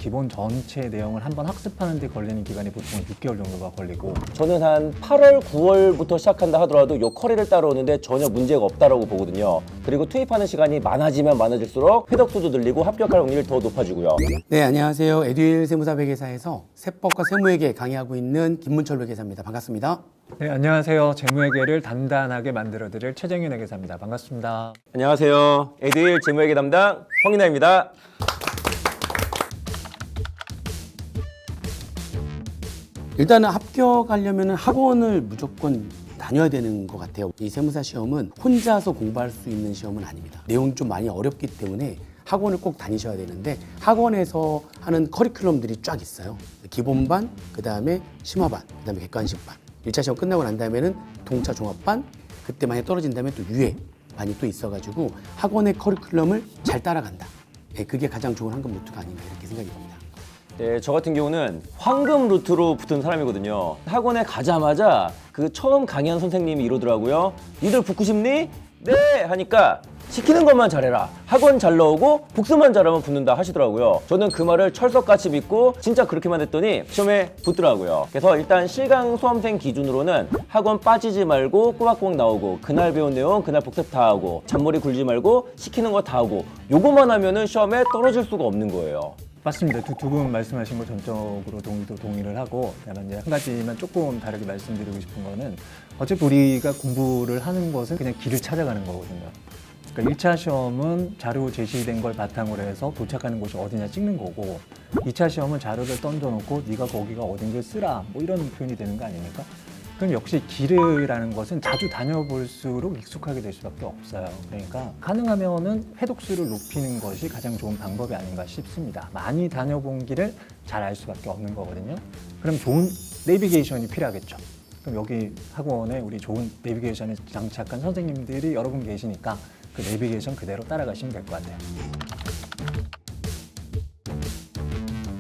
기본 전체 내용을 한번 학습하는 데 걸리는 기간이 보통 6개월 정도가 걸리고, 저는 한 8월, 9월부터 시작한다 하더라도 요 커리를 따라오는데 전혀 문제가 없다라고 보거든요. 그리고 투입하는 시간이 많아지면 많아질수록 회덕수도 늘리고 합격할 확률이 더 높아지고요. 네, 안녕하세요. 에듀윌 세무사 회계사에서 세법과 세무회계 강의하고 있는 김문철 회계사입니다. 반갑습니다. 네, 안녕하세요. 재무회계를 단단하게 만들어드릴 최정윤 회계사입니다. 반갑습니다. 안녕하세요. 에듀윌 재무회계 담당 황인아입니다. 일단은 합격하려면 학원을 무조건 다녀야 되는 것 같아요. 이 세무사 시험은 혼자서 공부할 수 있는 시험은 아닙니다. 내용이 좀 많이 어렵기 때문에 학원을 꼭 다니셔야 되는데, 학원에서 하는 커리큘럼들이 쫙 있어요. 기본반, 그 다음에 심화반, 그 다음에 객관식반. 1차 시험 끝나고 난 다음에는 동차 종합반, 그때 만약 떨어진다면 또 유예반이 또 있어가지고 학원의 커리큘럼을 잘 따라간다. 네, 그게 가장 좋은 황금 루트가 아닌가 이렇게 생각이 듭니다. 네, 저 같은 경우는 황금 루트로 붙은 사람이거든요. 학원에 가자마자 그 처음 강의한 선생님이 이러더라고요. 니들 붙고 싶니? 네! 하니까 시키는 것만 잘해라. 학원 잘 나오고 복습만 잘하면 붙는다 하시더라고요. 저는 그 말을 철석같이 믿고 진짜 그렇게만 했더니 시험에 붙더라고요. 그래서 일단 실강 수험생 기준으로는 학원 빠지지 말고 꼬박꼬박 나오고 그날 배운 내용 그날 복습 다 하고 잔머리 굴지 말고 시키는 거 다 하고 요거만 하면은 시험에 떨어질 수가 없는 거예요. 맞습니다. 두 분 말씀하신 거 전적으로 동의를 하고, 다만 이제 한 가지만 조금 다르게 말씀드리고 싶은 거는, 어차피 우리가 공부를 하는 것은 그냥 길을 찾아가는 거거든요. 그러니까 1차 시험은 자료 제시된 걸 바탕으로 해서 도착하는 곳이 어디냐 찍는 거고, 2차 시험은 자료를 던져놓고 네가 거기가 어딘지 쓰라, 뭐 이런 표현이 되는 거 아닙니까? 그럼 역시 길이라는 것은 자주 다녀볼수록 익숙하게 될 수밖에 없어요. 그러니까 가능하면은 회독수를 높이는 것이 가장 좋은 방법이 아닌가 싶습니다. 많이 다녀본 길을 잘 알 수밖에 없는 거거든요. 그럼 좋은 내비게이션이 필요하겠죠. 그럼 여기 학원에 우리 좋은 내비게이션에 장착한 선생님들이 여러 분 계시니까 그 내비게이션 그대로 따라가시면 될 것 같아요.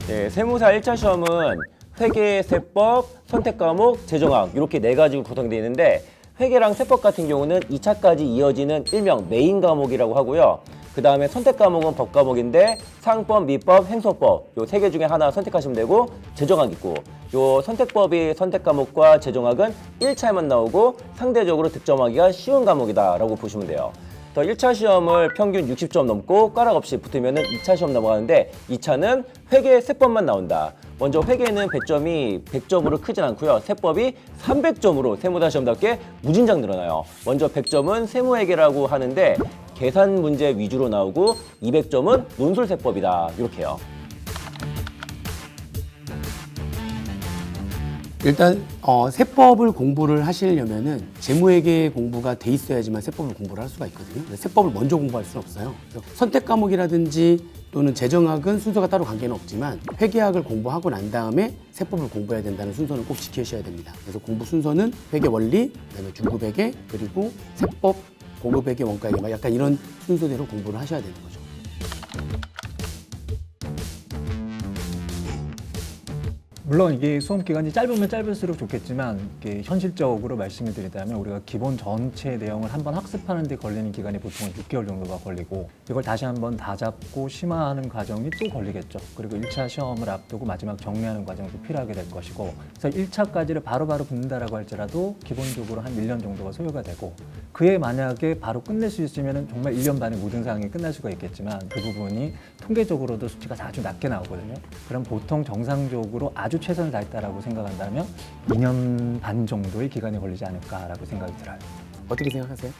네, 세무사 1차 시험은 회계, 세법, 선택 과목, 재정학 이렇게 4가지로 구성되어 있는데, 회계랑 세법 같은 경우는 2차까지 이어지는 일명 메인 과목이라고 하고요. 그 다음에 선택 과목은 법 과목인데 상법, 미법, 행소법 요 3개 중에 하나 선택하시면 되고, 재정학 있고, 요 선택법이 선택 과목과 재정학은 1차에만 나오고 상대적으로 득점하기가 쉬운 과목이다 라고 보시면 돼요. 더 1차 시험을 평균 60점 넘고 꽈락 없이 붙으면 2차 시험 넘어가는데, 2차는 회계, 세법만 나온다. 먼저 회계는 배점이 100점으로 크진 않고요. 세법이 300점으로 세무사 시험답게 무진장 늘어나요. 먼저 100점은 세무회계라고 하는데 계산 문제 위주로 나오고, 200점은 논술세법이다. 이렇게요. 일단 세법을 공부를 하시려면은 재무회계 공부가 돼 있어야지만 세법을 공부를 할 수가 있거든요. 세법을 먼저 공부할 수는 없어요. 그래서 선택 과목이라든지 또는 재정학은 순서가 따로 관계는 없지만, 회계학을 공부하고 난 다음에 세법을 공부해야 된다는 순서는 꼭 지키셔야 됩니다. 그래서 공부 순서는 회계 원리, 그다음에 중급 회계, 그리고 세법, 고급 회계, 원가 회계, 약간 이런 순서대로 공부를 하셔야 되는 거죠. 물론 이게 수험 기간이 짧으면 짧을수록 좋겠지만, 이게 현실적으로 말씀을 드리자면 우리가 기본 전체 내용을 한번 학습하는 데 걸리는 기간이 보통 6개월 정도가 걸리고, 이걸 다시 한번 다 잡고 심화하는 과정이 또 걸리겠죠. 그리고 1차 시험을 앞두고 마지막 정리하는 과정도 필요하게 될 것이고, 그래서 1차까지를 바로바로 붙는다라고 할지라도 기본적으로 한 1년 정도가 소요가 되고, 그에 만약에 바로 끝낼 수 있으면 정말 1년 반의 모든 사항이 끝날 수가 있겠지만, 그 부분이 통계적으로도 수치가 아주 낮게 나오거든요. 그럼 보통 정상적으로 아주 최선을 다했다라고 생각한다면 2년 반 정도의 기간이 걸리지 않을까라고 생각이 들어요. 어떻게 생각하세요?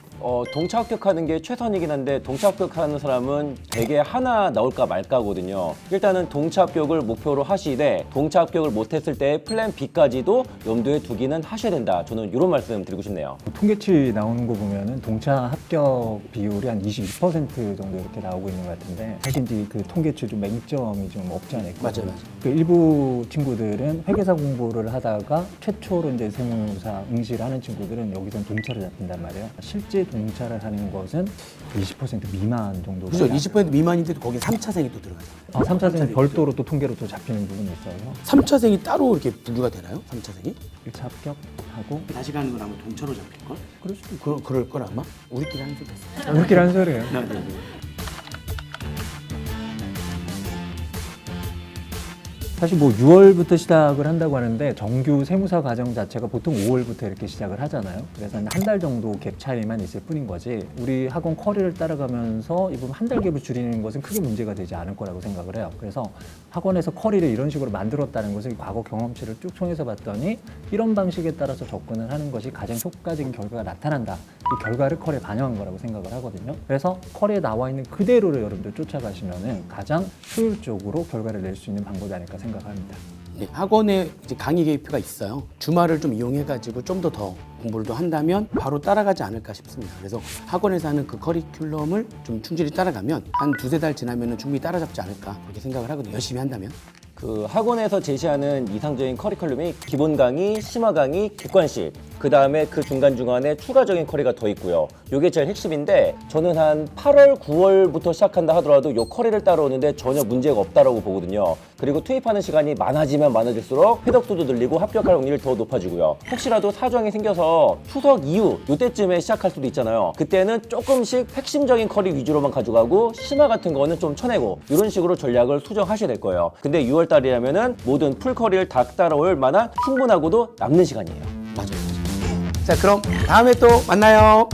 동차 합격하는 게 최선이긴 한데, 동차 합격하는 사람은 되게 하나 나올까 말까거든요. 일단은 동차 합격을 목표로 하시되, 동차 합격을 못했을 때 플랜 B까지도 염두에 두기는 하셔야 된다. 저는 이런 말씀 드리고 싶네요. 통계치 나오는 거 보면은 동차 합격 비율이 한 22% 정도 이렇게 나오고 있는 것 같은데, 사실 이제 그 통계치 좀 맹점이 좀 없지 않아 있고, 맞아요. 그 일부 친구들은 회계사 공부를 하다가 최초로 이제 세무사 응시를 하는 친구들은 여기서 동차를 잡힌단 말이에요. 실제 동차를 하는 것은 20% 미만 정도. 그죠? 20% 미만인데도 거기에 3차생이 또 들어가요. 3차생은 별도로 또 통계로 또 잡히는 부분이 있어요. 3차생이 따로 이렇게 분류가 되나요? 3차생이? 1차 합격하고 다시 가는 건 아마 동차로 잡힐걸? 그럴 수도 있고. 그럴 걸 아마? 우리끼리 하는 소리 했어. 우리끼리 하는 소리예요. 네. 사실 뭐 6월부터 시작을 한다고 하는데 정규 세무사 과정 자체가 보통 5월부터 이렇게 시작을 하잖아요. 그래서 한 달 정도 갭 차이만 있을 뿐인 거지 우리 학원 커리를 따라가면서 이 부분 한 달 갭을 줄이는 것은 크게 문제가 되지 않을 거라고 생각을 해요. 그래서 학원에서 커리를 이런 식으로 만들었다는 것을 과거 경험치를 쭉 통해서 봤더니 이런 방식에 따라서 접근을 하는 것이 가장 효과적인 결과가 나타난다. 이 결과를 커리에 반영한 거라고 생각을 하거든요. 그래서 커리에 나와 있는 그대로를 여러분들 쫓아가시면은 가장 효율적으로 결과를 낼 수 있는 방법이 아닐까 생각합니다. 네, 학원에 이제 강의 계획표가 있어요. 주말을 좀 이용해가지고 좀 더 공부를 더 한다면 바로 따라가지 않을까 싶습니다. 그래서 학원에서 하는 그 커리큘럼을 좀 충실히 따라가면 한 두세 달 지나면 충분히 따라잡지 않을까 그렇게 생각을 하거든요. 열심히 한다면. 그 학원에서 제시하는 이상적인 커리큘럼이 기본 강의, 심화 강의, 객관식, 그 다음에 그 중간중간에 추가적인 커리가 더 있고요. 이게 제일 핵심인데 저는 한 8월, 9월부터 시작한다 하더라도 이 커리를 따라오는데 전혀 문제가 없다라고 보거든요. 그리고 투입하는 시간이 많아지면 많아질수록 회덕수도 늘리고 합격할 확률이 더 높아지고요. 혹시라도 사정이 생겨서 추석 이후 이때쯤에 시작할 수도 있잖아요. 그때는 조금씩 핵심적인 커리 위주로만 가져가고 심화 같은 거는 좀 쳐내고 이런 식으로 전략을 수정하셔야 될 거예요. 근데 6월 달이라면은 모든 풀 커리를 다 따라올 만한 충분하고도 남는 시간이에요. 맞아요. 자, 그럼 다음에 또 만나요.